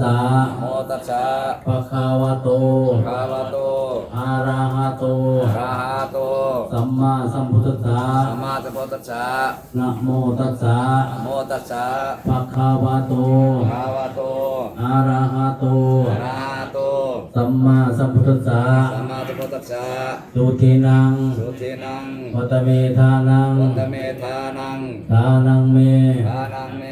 สะ โมตัสสะ ภะคะวะโต ภะคะวะโต อะระหะโต อะระหะโต สัมมาสัมพุทธัสสะ สัมมาสัมพุทธัสสะ นะโมตัสสะ นะโมตัสสะ ภะคะวะโต ภะคะวะโต อะระหะโต อะระหะโต สัมมาสัมพุทธัสสะ สัมมาสัมพุทธัสสะ สุทินัง สุทินัง วัตเมธานัง วัตเมธานัง ทานังเม ทานังเม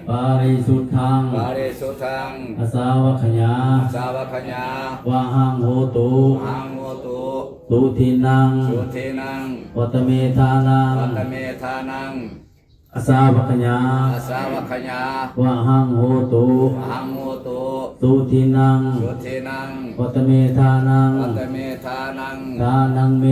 ปาริสุทธัง ปาริสุทธัง อาสาวะขยา สาวกขญาว ะหังโหตุ หังโมตุ สุทินัง สุทินัง วัตเมธานัง วัตเมธานัง อาสาวะขยา สาวกขญาว ะหังโหตุ หังโมตุ สุทินัง สุทินัง วัตเมธานัง วัตเมธานัง ทานังเม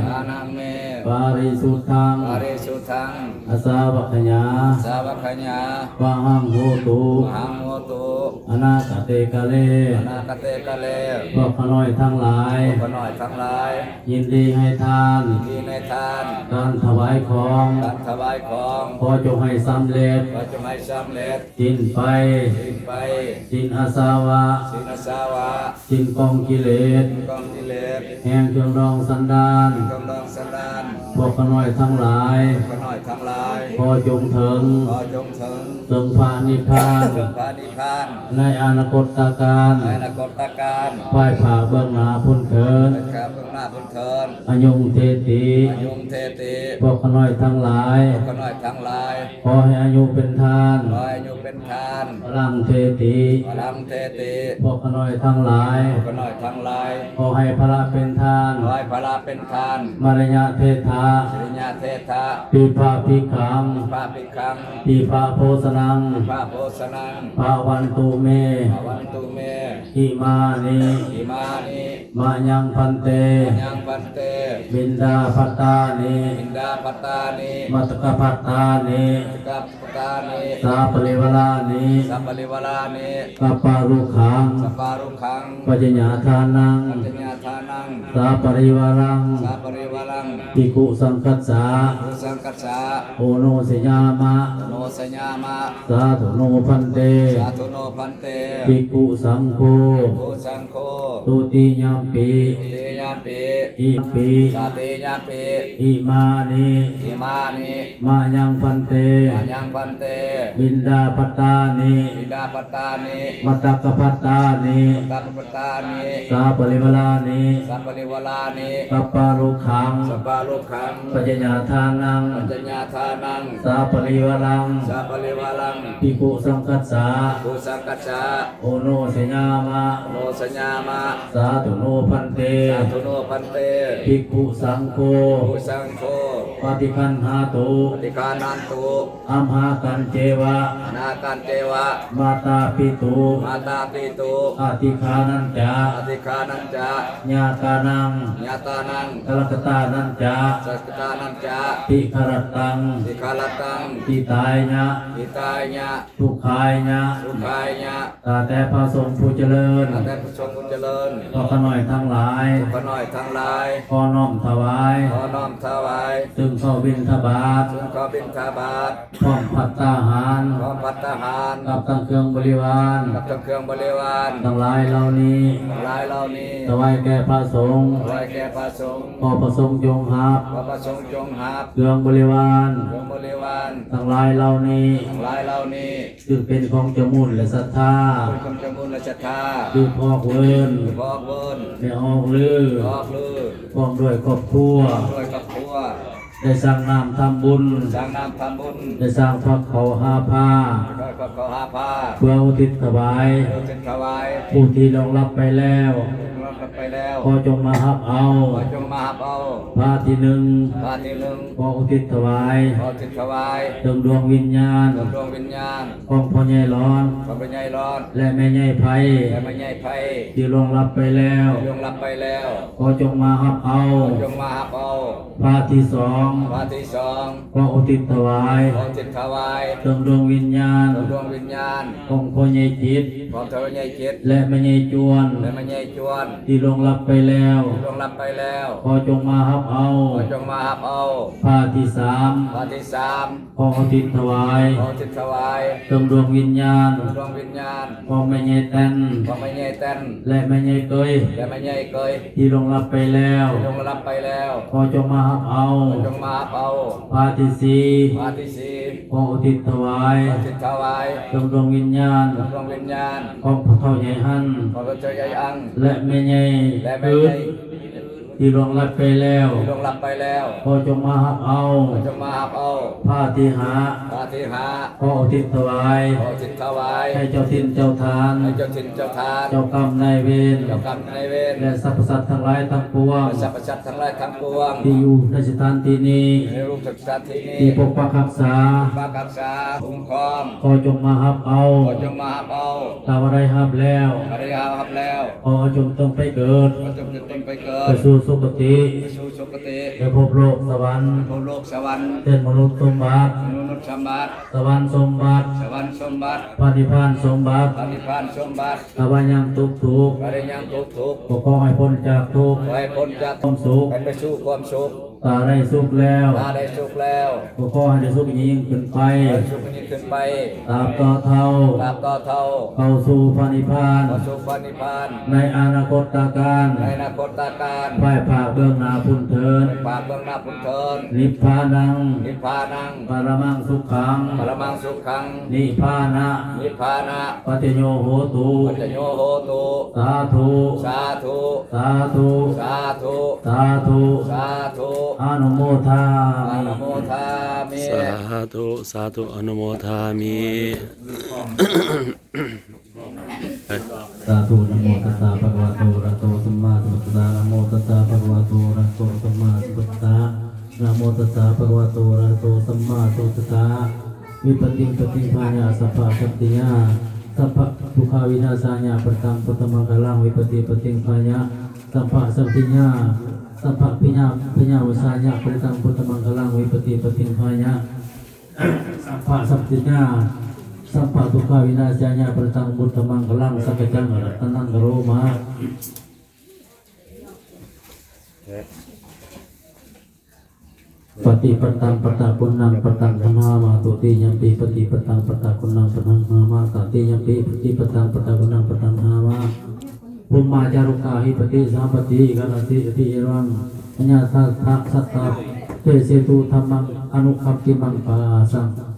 ทานังเม ปาริสุทธัง ปาริสุทธัง อาสาวะขยา สาวกขญาว ะหังโหตุ หังโมตุ อนาคเตกะเล อนาคเตกะเล พวกขน้อยทั้งหลาย ขน้อยทั้งหลาย ยินดีให้ทาน ที่ในทาน การถวายของ การถวายของ ขอจงให้สำเร็จ ก็จะไม่สำเร็จ สิ้นไป สิ้นไป สิ้นอาสาวะ สิ้นอาสาวะ สิ้นกองกิเลส กองกิเลส แห่งเครื่องรองสันดาน กำลังสันดาน พวกขน้อยทั้งหลาย ขน้อยทั้งหลาย ขอจงถึง ขอจงถึง ถึงพระนิพพาน ถึงพระนิพพาน ในอนาคตการ ในอนาคตการ ฝ่ายผ่าเบื้องหน้าพ้นเถิน เป็นข้าเบื้องหน้าเบื้องเทิน อายุเทติ อายุเทติ พวกขน้อยทั้งหลาย ขน้อยทั้งหลาย ขอให้อายุเป็นทาน ขอให้อายุเป็นทาน พลังเทติ พลังเทติ พวกขน้อยทั้งหลาย ขน้อยทั้งหลาย ขอให้พระเป็นทาน ขอให้พระเป็นทาน มารยาเทธา สิริญาเทธะ ปีพาภิกขัง พระภิกขัง ปีพาโพสนัง พระโพสนัง ภาวันตุเม ภวันตุเม อิมานิ อิมานิ มายังพันเต ยังปันเต บินดาพัตตานิ อินดาปัตตานิ มัตตกพัตตานิ กัปปตานิ สาปริวลานิ สัพพลิวลานิ กัปปารุขัง สัพปารุขัง ปัจญญาทานัง ปัญญาทานัง สาปริวรัง สัพปริวลัง ภิกขุสังคัสสา อุสังกัสสะ โอโนสยามะ โนสัญญามะ สาธุโนพันเต สาธุโนพันเต ภิกขุสังโฆ โคสังโฆ ตุติยามปี เตยามปิ อิปี สาเตยามปิ อิมานิ อิมานิ มายังพันเต อายังพันเต บินดาปัตตานิ อินดาปัตตานิ มัตตกพัตตานิ กัปปตานิ สาปริวลานิ สัพพลิวลานิ กัปปารุขัง สัพปารุขัง ปัจญญาทานัง ปัญญาทานัง สาปริวรัง สัพพลิวลัง ภิกขุสังคัสสา โคสังกัสสะ โอโนสยามะ โนสัญญามะ สาธุโนพันเต สาธุโนพันเต ภิกขุสังโฆ โคสังโฆ ปฏิคันหาตุ ปฏิคานันตุ อัมหากันเจวะ อนากันเทวะ มาตาปิตุ มาตาปิตุ อธิคานันจา อธิคานันจะ ญาตานัง ญาตานัง กลกตานันจา สัสกานันจะ ติคารตัง สิกาลตัง ติตายญะ อิตายญะ ทุกขายญะ สุขายญะ ตาแต่พระสงฆ์ผู้เจริญ อาแต่ผู้ชมผู้เจริญ ขอขน่อยทั้งหลาย ขอน้อยทั้งหลาย ขอน้อมถวาย ขอน้อมถวาย ซึ่งเข้าบิณฑบาต ซึ่งขอบิณฑบาต พร้อมพัตตาหาร ขอพัตตาหาร กับทั้งเครื่องบริวาร กับทั้งเครื่องบริวาร ทั้งหลายเหล่านี้ ทั้งหลายเหล่านี้ ถวายแก่พระสงฆ์ ไว้แก่พระสงฆ์ ขอพระสงฆ์จงหับ ขอพระสงฆ์จงหับ เครื่องบริวาร เครื่องบริวาร ทั้งหลายเหล่านี้ ทั้งหลายเหล่านี้ คือเป็นของจมุนและศรัทธา เป็นคำจมุนและศรัทธา คือพอกเวิน บอกเวิน ในออกลือ บอกลือ พร้อมด้วยครอบครัว ด้วยกับครัว ได้สร้างน้ำทำบุญ สร้างน้ำทำบุญ ได้สร้างพักเขาหาผ้า ด้วยกับเขาหาผ้า เพื่ออุทิศถวาย เราเป็นถวาย ผู้ที่ลงรับไปแล้ว รับกันไปแล้ว ขอจงมาหับเอา ขอจงมาหับเอา ผ้าที่หนึ่ง พระที่หนึ่ง ขออุทิศถวาย ขอติดถวาย ถึงดวงวิญญาณ ดวงวิญญาณ ของพ่อใหญ่ร้อน พระเป็นใหญ่ร้อน และแม่ใหญ่ไพ และไม่ใหญ่ไฟ ที่ลงรับไปแล้ว ลงรับไปแล้ว ขอจงมาหับเอา ขอจงมาหับเอา ผ้าที่สอง พระที่สอง ขออุทิศถวาย ขอติดถวาย ถึงดวงวิญญาณ ดวงวิญญาณ ของพ่อใหญ่จิต พ พร้อมเทวญายจิต และแม่ใหญ่จวน และแม่ใหญ่จวน ที่ลวงลับไปแล้ว ล่วงลับไปแล้ว ขอจงมารับเอา ขอจงมารับเอา ผ้าที่สาม ข้อที่สาม ขออุทิศถวาย ขอทิศถวาย เติมดวงวิญญาณ ดวงวิญญาณ ของแม่ใหญ่แตน ของแม่ใหญ่เต้น และแม่ใหญ่เกย และแม่ใหญ่เกย ที่ลวงลับไปแล้ว ล่วงลับไปแล้ว ขอจงมารับเอา ขอจงมารับเอา ผ้าที่สี่ ข้อที่สี่ ขออุทิศถวาย ขอทิศถวาย เติมดวงวิญญาณ ดวงวิญญาณ ของพระเท่าใหญ่หัน ของพระเจ้าใหญ่อัง และแม่ใหญ่ และแม่ เกิ ให ด ญ่ ที่ลวงลับไปแล้ว ล่วงลับไปแล้ว ขอจงมารับเอา ขอจงมารับเอา ผ้าที่หา ข้อที่ห้า ขออุทิศถวาย ขอทิศถวาย ให้เจ้าทินเจ้าทาน ให้เจ้าถิ่นเจ้าทาน เจ้ากรรมนายเวร เจ้ากรรมนายเวร และสรรพสัตว์ทั้งหลายทั้งปวง สรรพสัตว์ทั้งหลายทั้งปวง ที่อยู่ในสถานที่นี้ ในรูปสัตว์ที่นี้ ที่ปกปักรักษา ปกรักษาคุ้มครอง ขอจงมารับเอา ขอจงมารับเอา ตามอะไรรับแล้ว ภริยารับแล้ว ขอจงต้องไปเกิด ขอจงจะต้องไปเกิ ไป ด สู่สุคติ ไปสู่สุคติ ไปพบโลกสวรรค์ ภูโลกสวรรค์ เป็นมนุษย์สมบัติ มนุษย์สมบัติ สวรรค์สมบัติ สวรรค์สมบัติ ปฏิพานสมบัติ ปฏิภาณสมบัติ อาบายังทุกข์ทุกข์ ปริยังทุกข์ทุกข์ ขอให้พ้นจากทุกข์ ขอให้พ้นจาก ความสุข ไปสู่ความสุข ตาได้สุขแล้ว ตาได้สุขแล้ว ขอให้ได้สุขยิ่งขึ้นไป ให้สุขนี้ขึ้นไป ตราบต่อเท่า ตราบต่อเท่า เข้าสู่พระนิพพาน เข้าสู่พระนิพพาน ในอนาคตการ ในอนาคตการ ภายภาคเบื้องหน้าพุ่นเทิน ปากเบื้องหน้าพุทธเทิน นิพพานัง นิพพานัง ปรมังสุขัง ปรมังสุขัง นิพพานะ นิพพานะ ปัจจโยโหตุ ปัจจโยโหตุ สาธุ สาธุ สาธุ สาธุ สาธุ สาธุ อนุโมทา อ มิ นุโมทามิ สาธุสาธุอนุโมทามิ สาธุนะโมตัสสะภะคะวะโตอะระหะโตสัมมาสัมพุทธัสสะนะโมตัสสะภะคะวะโตอะระหะโตสัมมาสัมพุทธัสสะนะโมตัสสะภะคะวะโตอะระหะโตสัมมาสัมพุทธัสสะวิปติปฏิภาญาสัพพะสัพติยาสัพพะทุกขาวินาศาญาปัตตังปุตตมังคลังวิปติปฏิภาญาสัพพะสัพติยาสัพพะปิญญาวิสาญาปัตตังปุตตมังคลังวิปติปฏิภาญาสัพพะสัพติยาสัพพะทุกขาวินาศาญาปัตตังปุตตมังคลังสัพพะจังอรัตนังกโรมา ปฏิปตังปตะปุณณังปตังธรรมามาตุติยัมปิปฏิปตังปตะปุณณังปตังธรรมาตติยัมปิปฏิปตังปตะปุณณังปตังธรรมาภูมิมาจารุกาหิปฏิสัมปติกาลติติรังปัญญาทัสสะสัตตาเตเสตุธรรมังอนุคัมปิมังปาสัง